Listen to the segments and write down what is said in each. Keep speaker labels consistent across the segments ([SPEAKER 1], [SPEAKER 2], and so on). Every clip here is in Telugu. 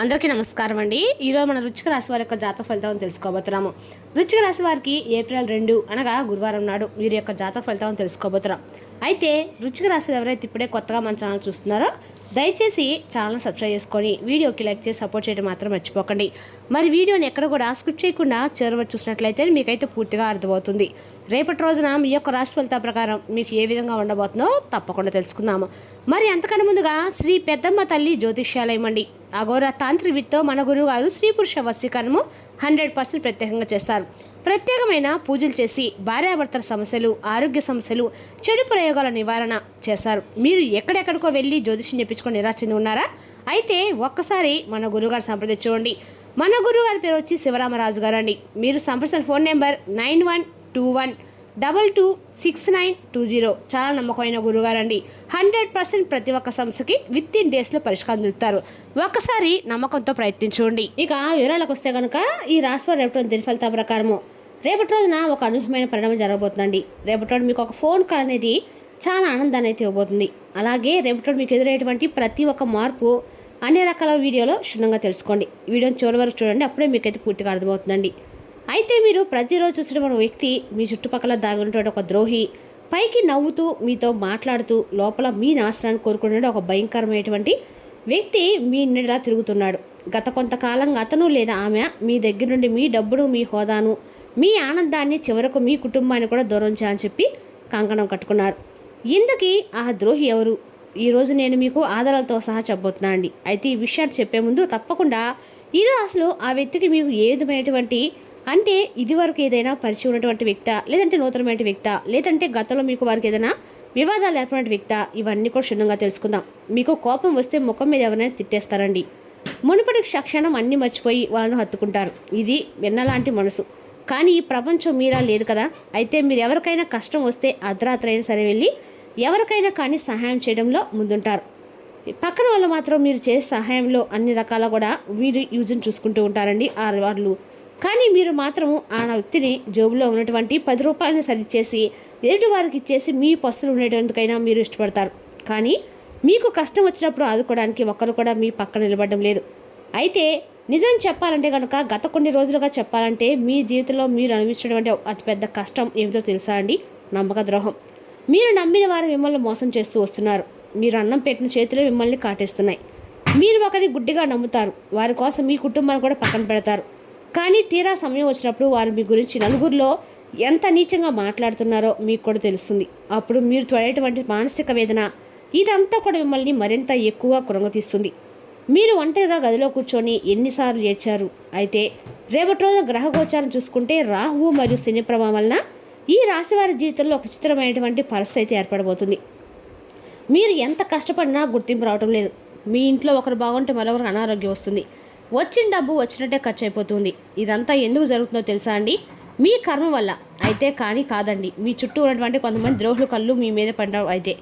[SPEAKER 1] అందరికీ నమస్కారం అండి. ఈరోజు మన వృశ్చిక రాశి వారి యొక్క జాతక ఫలితాలను తెలుసుకోబోతున్నాము. వృశ్చిక రాశి వారికి ఏప్రిల్ 2 అనగా గురువారం నాడు వీరి యొక్క జాతక ఫలితాలను తెలుసుకోబోతున్నాం. అయితే వృశ్చిక రాశి ఎవరైతే ఇప్పుడే కొత్తగా మన ఛానల్ చూస్తున్నారో దయచేసి ఛానల్ సబ్స్క్రైబ్ చేసుకొని వీడియోకి లైక్ చేసి సపోర్ట్ చేయడం మాత్రం మర్చిపోకండి. మరి వీడియోని ఎక్కడ కూడా స్కిప్ చేయకుండా చివరి చూసినట్లయితే మీకైతే పూర్తిగా అర్థమవుతుంది. రేపటి రోజున మీ యొక్క రాశి ఫలితాల ప్రకారం మీకు ఏ విధంగా ఉండబోతుందో తప్పకుండా తెలుసుకుందాము. మరి అంతకన్నా ముందుగా శ్రీ పెద్దమ్మ తల్లి జ్యోతిష్యాలయం అండి. అఘోర తాంత్రిక విత్తో మన గురువు గారు స్త్రీ పురుష వశీకరణము 100% ప్రత్యేకంగా చేస్తారు. ప్రత్యేకమైన పూజలు చేసి భార్యాభర్తల సమస్యలు, ఆరోగ్య సమస్యలు, చెడు ప్రయోగాల నివారణ చేస్తారు. మీరు ఎక్కడెక్కడికో వెళ్ళి జ్యోతిష్యం చెప్పించుకొని నిరాశ చెంది ఉన్నారా? అయితే ఒక్కసారి మన గురువుగారు సంప్రదించుకోండి. మన గురువుగారి పేరు వచ్చి శివరామరాజు గారు అండి. మీరు సంప్రదించిన ఫోన్ నెంబర్ 9121226920. చాలా నమ్మకమైన గురుగారండి. 100% ప్రతి ఒక్క సమస్యకి విత్ ఇన్ డేస్లో పరిష్కారం దొరుకుతారు. ఒక్కసారి నమ్మకంతో ప్రయత్నించండి. ఇక వివరాలకు వస్తే కనుక ఈ రాశివారి రేపటి దిన ఫలితాల ప్రకారము రేపటి రోజున ఒక అనూహ్యమైన పరిణామం జరగబోతుందండి. రేపటి రోజు మీకు ఒక ఫోన్ కాల్ అనేది చాలా ఆనందాన్ని అయితే ఇవ్వబోతుంది. అలాగే రేపటి రోజు మీకు ఎదురయ్యేటువంటి ప్రతి ఒక్క మార్పు అన్ని రకాల వీడియోలో క్షుణ్ణంగా తెలుసుకోండి. వీడియోని చివరి వరకు చూడండి, అప్పుడే మీకైతే పూర్తిగా అర్థమవుతుందండి. అయితే మీరు ప్రతిరోజు చూసిన ఒక వ్యక్తి మీ చుట్టుపక్కల దాగి ఉన్నటువంటి ఒక ద్రోహి పైకి నవ్వుతూ మీతో మాట్లాడుతూ లోపల మీ నాశనాన్ని కోరుకునే ఒక భయంకరమైనటువంటి వ్యక్తి మీ నిండా తిరుగుతున్నాడు. గత కొంతకాలంగా అతను లేదా ఆమె మీ దగ్గర నుండి మీ డబ్బును, మీ హోదాను, మీ ఆనందాన్ని, చివరకు మీ కుటుంబాన్ని కూడా దూరం చేయాలని చెప్పి కంకణం కట్టుకున్నారు. ఇందుకీ ఆ ద్రోహి ఎవరు? ఈరోజు నేను మీకు ఆధారాలతో సహా చెప్పబోతున్నా అండి. అయితే ఈ విషయాన్ని చెప్పే ముందు తప్పకుండా ఈరోజు అసలు ఆ వ్యక్తికి మీకు ఏ విధమైనటువంటి అంటే ఇదివరకు ఏదైనా పరిచయం ఉన్నటువంటి వ్యక్త, లేదంటే నూతనమైన వ్యక్త, లేదంటే గతంలో మీకు వారికి ఏదైనా వివాదాలు ఏర్పడిన వ్యక్త, ఇవన్నీ కూడా క్షుణ్ణంగా తెలుసుకుందాం. మీకు కోపం వస్తే ముఖం మీద ఎవరైనా తిట్టేస్తారండి. మునుపటి క్షణం అన్నీ మర్చిపోయి వాళ్ళను హత్తుకుంటారు. ఇది వెన్నలాంటి మనసు. కానీ ఈ ప్రపంచం మీరా లేదు కదా. అయితే మీరు ఎవరికైనా కష్టం వస్తే అర్ధరాత్రి అయినా సరే వెళ్ళి ఎవరికైనా కానీ సహాయం చేయడంలో ముందుంటారు. పక్కన వాళ్ళు మాత్రం మీరు చేసే సహాయంలో అన్ని రకాల కూడా వీరు యూజ్ని చూసుకుంటూ ఉంటారండి ఆ వాళ్ళు. కానీ మీరు మాత్రం ఆ వ్యక్తిని జోబులో ఉన్నటువంటి 10 రూపాయలని సరిచేసి ఎదుటి వారికి ఇచ్చేసి మీ పస్తులు ఉండేటందుకైనా మీరు ఇష్టపడతారు. కానీ మీకు కష్టం వచ్చినప్పుడు ఆదుకోవడానికి ఒక్కరు కూడా మీ పక్కన నిలబడడం లేదు. అయితే నిజం చెప్పాలంటే కనుక గత కొన్ని రోజులుగా చెప్పాలంటే మీ జీవితంలో మీరు అనుభవించినటువంటి అతిపెద్ద కష్టం ఏమిటో తెలుసా అండి? నమ్మక ద్రోహం. మీరు నమ్మిన వారు మిమ్మల్ని మోసం చేస్తూ వస్తున్నారు. మీరు అన్నం పెట్టిన చేతులు మిమ్మల్ని కాటేస్తున్నాయి. మీరు ఒకరిని గుడ్డిగా నమ్ముతారు. వారి కోసం మీ కుటుంబాన్ని కూడా పక్కన పెడతారు. కానీ తీరా సమయం వచ్చినప్పుడు వారు మీ గురించి నలుగురిలో ఎంత నీచంగా మాట్లాడుతున్నారో మీకు కూడా తెలుస్తుంది. అప్పుడు మీరు పడేటువంటి మానసిక వేదన ఇదంతా కూడా మిమ్మల్ని మరింత ఎక్కువగా కృంగతీస్తుంది. మీరు ఒంటరిగా గదిలో కూర్చొని ఎన్నిసార్లు ఏడ్చారు. అయితే రేపటి రోజున గ్రహ గోచారం చూసుకుంటే రాహువు మరియు శని ప్రభావం వలన ఈ రాశివారి జీవితంలో ఒక చిత్రమైనటువంటి పరిస్థితి ఏర్పడబోతుంది. మీరు ఎంత కష్టపడినా గుర్తింపు రావటం లేదు. మీ ఇంట్లో ఒకరు బాగుంటే మరొకరికి అనారోగ్యం వస్తుంది. వచ్చిన డబ్బు వచ్చినట్టే ఖర్చు అయిపోతుంది. ఇదంతా ఎందుకు జరుగుతుందో తెలుసా అండి? మీ కర్మ వల్ల. అయితే కానీ కాదండి, మీ చుట్టూ ఉన్నటువంటి కొంతమంది ద్రోహుల కళ్ళు మీ మీద పడ్డారు. అయితే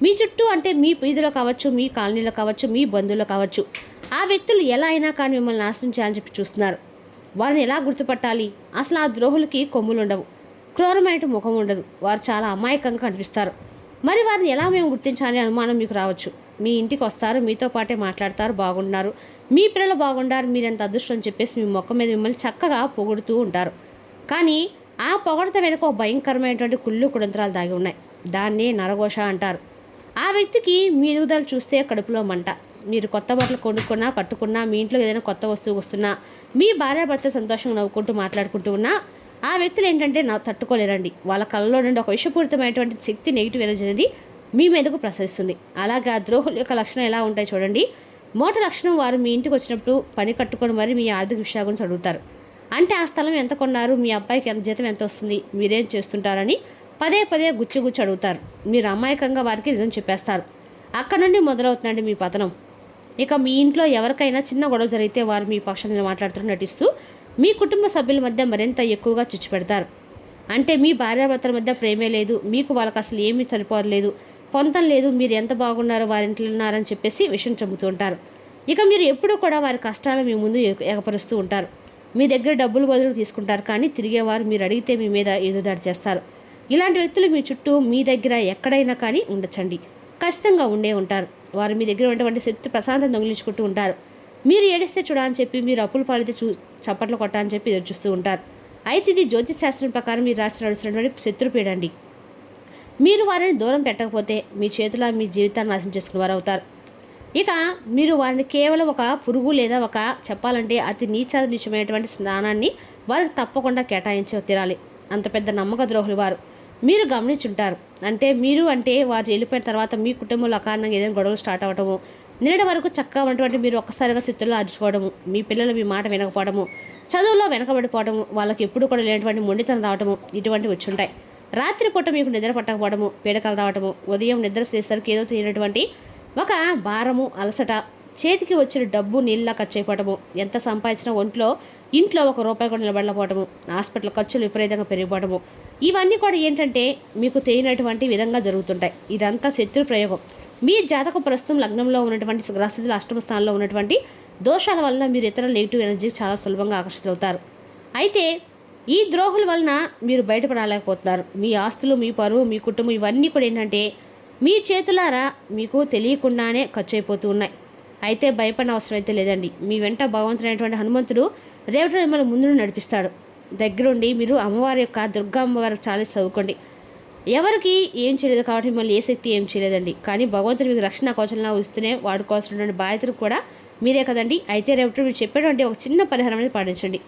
[SPEAKER 1] మీ చుట్టూ అంటే మీ వీధిలో కావచ్చు, మీ కాలనీలో కావచ్చు, మీ బంధువులు కావచ్చు, ఆ వ్యక్తులు ఎలా అయినా కానీ మిమ్మల్ని నాశనం చేయాలని చెప్పి చూస్తున్నారు. వారిని ఎలా గుర్తుపట్టాలి? అసలు ఆ ద్రోహులకి కొమ్ములు ఉండవు, క్రూరమైన ముఖం ఉండదు, వారు చాలా అమాయకంగా కనిపిస్తారు. మరి వారిని ఎలా మేము గుర్తించాలని అనుమానం మీకు రావచ్చు. మీ ఇంటికి వస్తారు, మీతో పాటే మాట్లాడతారు, బాగుంటున్నారు, మీ పిల్లలు బాగుంటారు, మీరు ఎంత అదృష్టం అని చెప్పేసి మీ మొక్క మీద మిమ్మల్ని చక్కగా పొగుడుతూ ఉంటారు. కానీ ఆ పొగడత వెనుక ఒక భయంకరమైనటువంటి కుళ్ళు కుడంత్రాలు దాగి ఉన్నాయి. దాన్నే నరఘోష అంటారు. ఆ వ్యక్తికి మీ ఎదుగుదల చూస్తే కడుపులో మంట. మీరు కొత్త బట్టలు కొనుక్కున్నా, కట్టుకున్నా, మీ ఇంట్లో ఏదైనా కొత్త వస్తువు వస్తున్నా, మీ భార్యాభర్తలు సంతోషంగా నవ్వుకుంటూ మాట్లాడుకుంటూ ఉన్నా ఆ వ్యక్తులు ఏంటంటే తట్టుకోలేరండి. వాళ్ళ కళ్ళలో నుండి ఒక విషపూరితమైనటువంటి శక్తి, నెగిటివ్ ఎనర్జీ అనేది మీ మీదకు ప్రసరిస్తుంది. అలాగే ఆ ద్రోహుల యొక్క లక్షణం ఎలా ఉంటాయి చూడండి. మోట లక్షణం, వారు మీ ఇంటికి వచ్చినప్పుడు పని కట్టుకొని మరి మీ ఆర్థిక విషయాల గురించి అడుగుతారు. అంటే ఆ స్థలం ఎంత కొన్నారు, మీ అబ్బాయికి ఎంత జీతం ఎంత వస్తుంది, మీరేం చేస్తుంటారని పదే పదే గుచ్చి అడుగుతారు. మీరు అమాయకంగా వారికి నిజం చెప్పేస్తారు. అక్కడ నుండి మొదలవుతుందండి మీ పతనం. ఇక మీ ఇంట్లో ఎవరికైనా చిన్న గొడవ జరిగితే వారు మీ పక్షాన్ని మాట్లాడుతూ నటిస్తూ మీ కుటుంబ సభ్యుల మధ్య మరింత ఎక్కువగా చిచ్చు పెడతారు. అంటే మీ భార్యాభర్తల మధ్య ప్రేమే లేదు, మీకు వాళ్ళకి అసలు ఏమీ సరిపోలేదు, పొంతం లేదు, మీరు ఎంత బాగున్నారో వారింట్లో ఉన్నారని చెప్పేసి విషయం చెబుతూ ఉంటారు. ఇక మీరు ఎప్పుడూ కూడా వారి కష్టాలు మీ ముందు ఎగపరుస్తూ ఉంటారు. మీ దగ్గర డబ్బులు బదులు తీసుకుంటారు, కానీ తిరిగేవారు మీరు అడిగితే మీ మీద ఎదురుదాడి చేస్తారు. ఇలాంటి వ్యక్తులు మీ చుట్టూ మీ దగ్గర ఎక్కడైనా కానీ ఉండొచ్చండి. ఖచ్చితంగా ఉండే ఉంటారు. వారు మీ దగ్గర ఉన్నటువంటి శక్తి ప్రశాంతం దొంగిలించుకుంటూ ఉంటారు. మీరు ఏడిస్తే చూడాలని చెప్పి మీరు అప్పులు పాలితే చప్పట్లు కొట్టాలని చెప్పి ఎదురు చూస్తూ ఉంటారు. అయితే ఇది జ్యోతిష్ శాస్త్రం ప్రకారం మీరు రాసి నడుస్తున్నటువంటి శత్రుపీడ అండి. మీరు వారిని దూరం పెట్టకపోతే మీ చేతిలో మీ జీవితాన్ని నాశనం చేసుకునే వారు అవుతారు. ఇక మీరు వారిని కేవలం ఒక పురుగు లేదా ఒక చెప్పాలంటే అతి నీచమైనటువంటి స్నానాన్ని వారికి తప్పకుండా కేటాయించి తీరాలి. అంత పెద్ద నమ్మక ద్రోహులు వారు. మీరు గమనించుంటారు. అంటే వారు వెళ్ళిపోయిన తర్వాత మీ కుటుంబంలో అకారణంగా ఏదైనా గొడవలు స్టార్ట్ అవ్వడము, నిన్నటి వరకు చక్కగా ఉన్నటువంటి మీరు ఒక్కసారిగా చిత్తుల్లో అరుచుకోవడము, మీ పిల్లలు మీ మాట వినకపోవడము, చదువులో వెనకబడిపోవడము, వాళ్ళకి ఎప్పుడు కూడా లేనటువంటి మొండితనం రావడము, ఇటువంటివి వచ్చుంటాయి. రాత్రిపూట మీకు నిద్ర పట్టకపోవడము, పీడకలు రావడము, ఉదయం నిద్ర చేసేసరికి ఏదో తెలియనటువంటి ఒక భారము, అలసట, చేతికి వచ్చిన డబ్బు నీళ్ళ ఖర్చు అయిపోవటము, ఎంత సంపాదించినా ఇంట్లో ఒక రూపాయి కూడా నిలబడలేకపోవడము, హాస్పిటల్ ఖర్చులు విపరీతంగా పెరిగిపోవడము, ఇవన్నీ కూడా ఏంటంటే మీకు తెలియనటువంటి విధంగా జరుగుతుంటాయి. ఇదంతా శత్రు ప్రయోగం. మీ జాతక ప్రస్తుతం లగ్నంలో ఉన్నటువంటి గ్రహస్థితులు అష్టమ స్థానంలో ఉన్నటువంటి దోషాల వలన మీరు ఇతర నెగిటివ్ ఎనర్జీకి చాలా సులభంగా ఆకర్షితులవుతారు. అయితే ఈ ద్రోహుల వలన మీరు బయటపడలేకపోతున్నారు. మీ ఆస్తులు, మీ పరువు, మీ కుటుంబం ఇవన్నీ కూడా ఏంటంటే మీ చేతులారా మీకు తెలియకుండానే ఖర్చు అయిపోతూ ఉన్నాయి. అయితే భయపడిన అవసరం అయితే లేదండి. మీ వెంట భగవంతుడైనటువంటి హనుమంతుడు రేపటి మిమ్మల్ని ముందు నడిపిస్తాడు. దగ్గరుండి మీరు అమ్మవారి యొక్క దుర్గా అమ్మవారి చాలా చదువుకోండి. ఎవరికి ఏం చేయలేదు కాబట్టి మిమ్మల్ని ఏ శక్తి ఏం చేయలేదండి. కానీ భగవంతుడు మీకు రక్షణ కవచంలా ఇస్తూనే వాడుకోవాల్సినటువంటి బాధ్యతలు కూడా మీరే కదండి. అయితే రేపటి మీరు చెప్పేటువంటి ఒక చిన్న పరిహారం అనేది పాటించండి.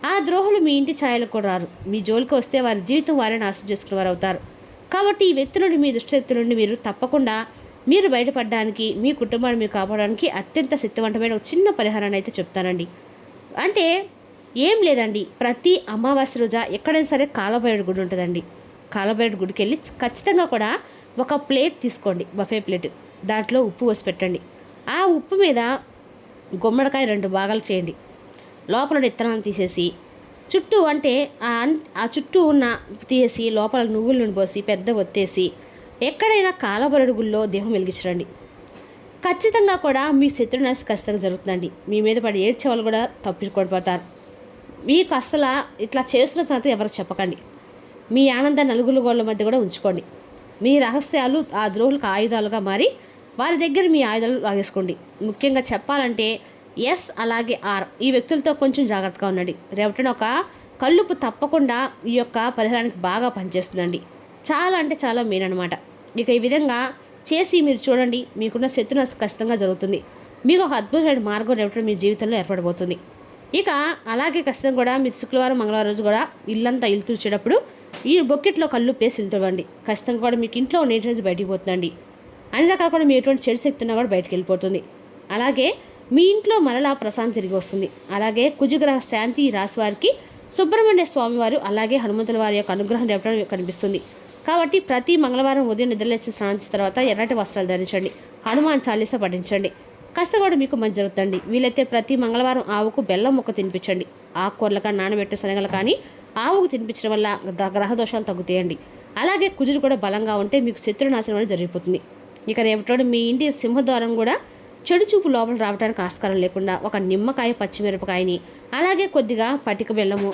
[SPEAKER 1] ఆ ద్రోహులు మీ ఇంటి ఛాయలకు కూడా రారు. మీ జోలికి వస్తే వారి జీవితం వారే నాశనం చేసుకునే వారు అవుతారు. కాబట్టి ఈ వ్యక్తి నుండి, మీ దుష్టశక్తి నుండి మీరు తప్పకుండా మీరు బయటపడడానికి, మీ కుటుంబాన్ని మీరు కాపాడడానికి అత్యంత శక్తివంతమైన ఒక చిన్న పరిహారాన్ని అయితే చెప్తానండి. అంటే ఏం లేదండి, ప్రతి అమావాస్య రోజు ఎక్కడైనా సరే కాలభైరవుడి గుడి ఉంటుందండి. కాలభైరవుడి గుడికి వెళ్ళి ఖచ్చితంగా కూడా ఒక ప్లేట్ తీసుకోండి, బఫే ప్లేట్. దాంట్లో ఉప్పు పోసి పెట్టండి. ఆ ఉప్పు మీద గుమ్మడికాయ 2 భాగాలు చేయండి. లోపల విత్తనాలను తీసేసి చుట్టూ ఆ చుట్టూ ఉన్న తీసి లోపల నువ్వుల నూనె పోసి పెద్ద ఒత్తేసి ఎక్కడైనా కాలభైరవుడి గుడిలో దీపం వెలిగించండి. ఖచ్చితంగా కూడా మీ శత్రునాశం ఖచ్చితంగా జరుగుతుందండి. మీ మీద పడి ఏడ్చే వాళ్ళు కూడా తప్పికొడిపోతారు. మీకు అసలు ఇట్లా చేస్తున్న సంగతి ఎవరికి చెప్పకండి. మీ ఆనంద నలుగురు గోళ్ళ మధ్య కూడా ఉంచుకోండి. మీ రహస్యాలు ఆ ద్రోహులకు ఆయుధాలుగా మారి వారి దగ్గర మీ ఆయుధాలు లాగేసుకోండి. ముఖ్యంగా చెప్పాలంటే ఎస్ అలాగే ఆర్ ఈ వ్యక్తులతో కొంచెం జాగ్రత్తగా ఉండండి. రేపటిన ఒక కల్లుపు తప్పకుండా ఈ యొక్క పరిహారానికి బాగా పనిచేస్తుందండి. చాలా అంటే చాలా మెయిన్ అనమాట. ఇక ఈ విధంగా చేసి మీరు చూడండి, మీకున్న శత్రునాశం ఖచ్చితంగా జరుగుతుంది. మీకు ఒక అద్భుతమైన మార్గం రేపటి మీ జీవితంలో ఏర్పడబోతుంది. ఇక అలాగే ఖచ్చితంగా కూడా మీరు శుక్రవారం, మంగళవారం రోజు కూడా ఇల్లంతా ఇల్లు తుడిచేటప్పుడు ఈ బొక్కెట్లో కళ్ళు పేసి ఇల్లుతోండి. ఖచ్చితంగా కూడా మీకు ఇంట్లో నీటి బయటికి పోతుందండి. అన్ని రకాల కూడా మీ ఎటువంటి చెడు శక్తి ఉన్నా కూడా బయటికి వెళ్ళిపోతుంది. అలాగే మీ ఇంట్లో మరలా ప్రశాంతి తిరిగి వస్తుంది. అలాగే కుజగ్రహ శాంతి రాశి వారికి సుబ్రహ్మణ్య స్వామి వారు అలాగే హనుమంతుల వారి యొక్క అనుగ్రహం రేపటి కనిపిస్తుంది. కాబట్టి ప్రతి మంగళవారం ఉదయం నిద్రలేసి స్నానం చేసిన తర్వాత ఎర్రటి వస్త్రాలు ధరించండి. హనుమాన్ చాలీసా పఠించండి. కాస్త కూడా మీకు మంచి జరుగుతుంది. వీలైతే ప్రతి మంగళవారం ఆవుకు బెల్లం ముక్క తినిపించండి. ఆకుకూరలుగా నానబెట్టే శనగలు కానీ ఆవుకు తినిపించడం వల్ల గ్రహ దోషాలు తగ్గుతాయండి. అలాగే కుజుడు కూడా బలంగా ఉంటే మీకు శత్రునాశనం అనేది జరిగిపోతుంది. ఇక రేపటి మీ ఇంటి సింహద్వారం కూడా చెడు చూపు లోపల రావడానికి ఆస్కారం లేకుండా ఒక నిమ్మకాయ, పచ్చిమిరపకాయని అలాగే కొద్దిగా పటిక బెల్లము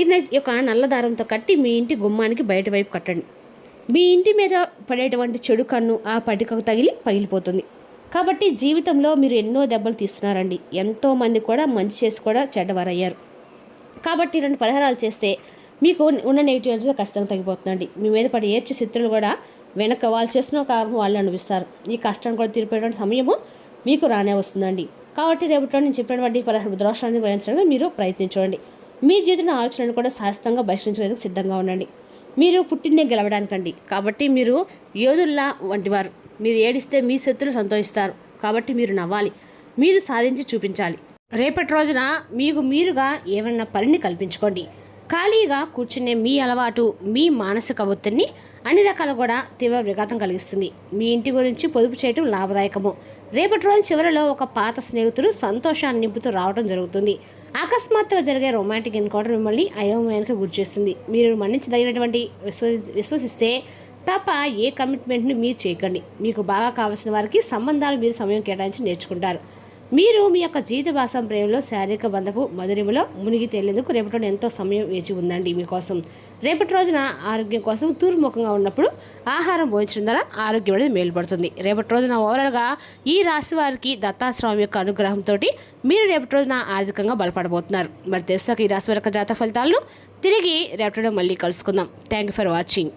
[SPEAKER 1] ఇది ఒక నల్ల దారంతో కట్టి మీ ఇంటి గుమ్మానికి బయట వైపు కట్టండి. మీ ఇంటి మీద పడేటువంటి చెడు కన్ను ఆ పటికకు తగిలి పగిలిపోతుంది. కాబట్టి జీవితంలో మీరు ఎన్నో దెబ్బలు తీస్తున్నారండి. ఎంతోమంది కూడా మంచి చేసి కూడా చెడ్డవారయ్యారు. కాబట్టి 2 పరిహారాలు చేస్తే మీకు ఉన్న నెగిటివ్ ఎనర్జీ ఖచ్చితంగా తగ్గిపోతుందండి. మీ మీద పడి ఏడ్చే శత్రులు కూడా వెనక వాళ్ళు చేసిన కారణం వాళ్ళు అనిపిస్తారు. ఈ కష్టాన్ని కూడా తీరిపోయేటువంటి సమయము మీకు రానే వస్తుందండి. కాబట్టి రేపటిలో నేను చెప్పినటువంటి 16 దోషాలను గ్రహించడానికి మీరు ప్రయత్నించండి. మీ జీవితంలో ఆలోచనలు కూడా శాశ్వతంగా బహిష్కరించేందుకు సిద్ధంగా ఉండండి. మీరు పుట్టిందే గెలవడానికండి. కాబట్టి మీరు యోధుల్లా వంటివారు. మీరు ఏడిస్తే మీ శత్రులు సంతోషిస్తారు. కాబట్టి మీరు నవ్వాలి, మీరు సాధించి చూపించాలి. రేపటి రోజున మీరుగా ఏమన్నా పనిని కల్పించుకోండి. ఖాళీగా కూర్చునే మీ అలవాటు మీ మానసిక ఒత్తిడిని అన్ని రకాలు కూడా తీవ్ర విఘాతం కలిగిస్తుంది. మీ ఇంటి గురించి పొదుపు చేయటం లాభదాయకము. రేపటి రోజు చివరిలో ఒక పాత స్నేహితుడు సంతోషాన్ని నింపుతూ రావడం జరుగుతుంది. అకస్మాత్తుగా జరిగే రొమాంటిక్ ఎన్కౌంటర్ మిమ్మల్ని అయోమయానికి గురి చేస్తుంది. మీరు మన్నించదగినటువంటి విశ్వసిస్తే తప్ప ఏ కమిట్మెంట్ని మీరు చేయకండి. మీకు బాగా కావాల్సిన వారికి సంబంధాలు మీరు సమయం కేటాయించి నేర్చుకుంటారు. మీరు మీ యొక్క జీవితభాసం ప్రేమలో శారీరక బంధపు మధురిమలో మునిగి తేలేందుకు రేపటి రోజున ఎంతో సమయం వేచి ఉందండి మీకోసం. రేపటి రోజున ఆరోగ్యం కోసం తూర్ముఖంగా ఉన్నప్పుడు ఆహారం భోజనం ద్వారా ఆరోగ్యం అనేది మేలుపడుతుంది. రేపటి రోజున ఓవరాల్గా ఈ రాశి వారికి దత్తాస్వామి యొక్క అనుగ్రహంతో మీరు రేపటి రోజున ఆర్థికంగా బలపడబోతున్నారు. మరి తెలుసాక ఈ రాశి వారి యొక్క జాతక ఫలితాలను తిరిగి రేపటి మళ్ళీ కలుసుకుందాం. Thank you for watching.